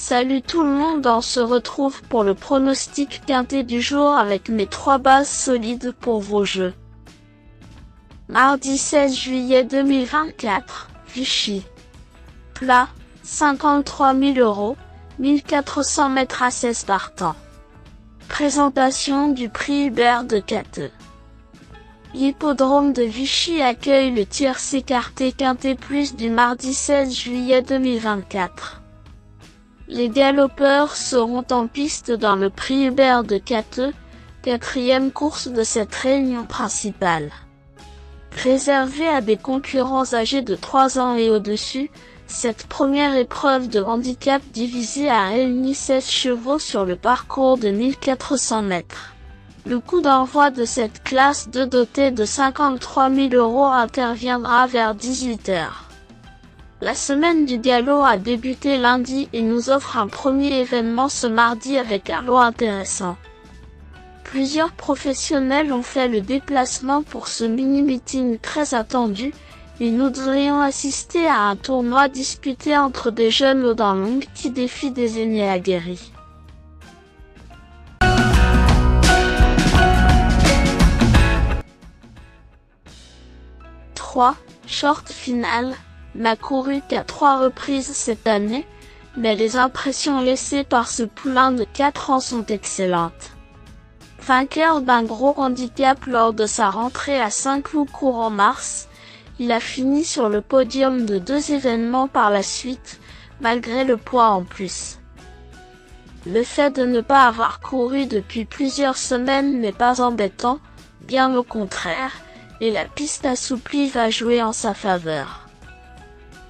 Salut tout le monde, on se retrouve pour le pronostic quintet du jour avec mes 3 bases solides pour vos jeux. Mardi 16 juillet 2024, Vichy. Plat, 53 000 €, 1400 mètres à 16 partants. Présentation du prix Hubert de Quateux. L'hippodrome de Vichy accueille le tierce écarté quintet plus du mardi 16 juillet 2024. Les galopeurs seront en piste dans le prix Hubert de Quateux, 4e course de cette réunion principale. Réservée à des concurrents âgés de 3 ans et au-dessus, cette première épreuve de handicap divisé a réuni 16 chevaux sur le parcours de 1400 mètres. Le coup d'envoi de cette classe 2 dotée de 53 000 € interviendra vers 18 h. La semaine du galop a débuté lundi et nous offre un premier événement ce mardi avec un lot intéressant. Plusieurs professionnels ont fait le déplacement pour ce mini-meeting très attendu, et nous devrions assister à un tournoi disputé entre des jeunes aux dents longues qui défient des aînés aguerris. Short finale, n'a couru qu'à 3 reprises cette année, mais les impressions laissées par ce poulain de 4 ans sont excellentes. Vainqueur d'un gros handicap lors de sa rentrée à Saint-Cloud courant mars, il a fini sur le podium de 2 événements par la suite, malgré le poids en plus. Le fait de ne pas avoir couru depuis plusieurs semaines n'est pas embêtant, bien au contraire, et la piste assouplie va jouer en sa faveur.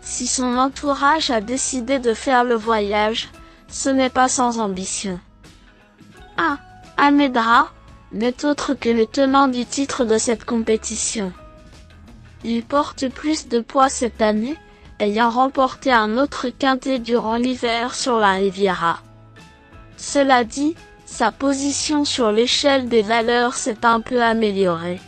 Si son entourage a décidé de faire le voyage, ce n'est pas sans ambition. Almedra n'est autre que le tenant du titre de cette compétition. Il porte plus de poids cette année, ayant remporté un autre quintet durant l'hiver sur la Riviera. Cela dit, sa position sur l'échelle des valeurs s'est un peu améliorée.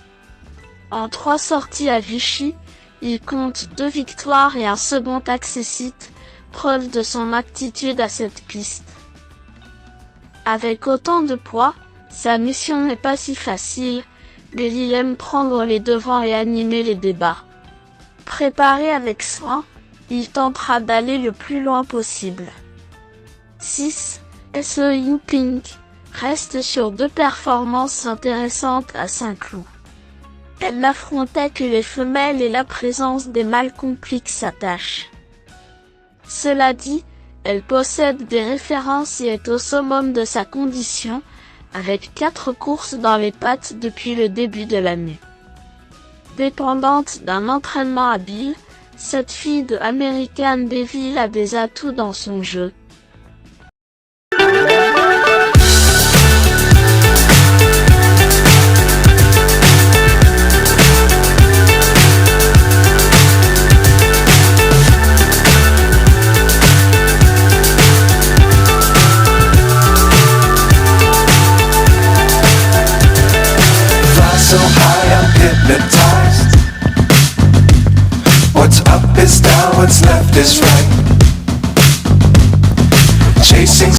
En 3 sorties à Vichy, il compte 2 victoires et un second accessite, preuve de son aptitude à cette piste. Avec autant de poids, sa mission n'est pas si facile, mais il aime prendre les devants et animer les débats. Préparé avec soin, il tentera d'aller le plus loin possible. 6. SEU Pink reste sur 2 performances intéressantes à Saint-Cloud. Elle n'affrontait que les femelles et la présence des mâles complique sa tâche. Cela dit, elle possède des références et est au summum de sa condition, avec 4 courses dans les pattes depuis le début de l'année. Dépendante d'un entraînement habile, cette fille de American Devil a des atouts dans son jeu. So high I'm hypnotized. What's up is down, what's left is right. Chasing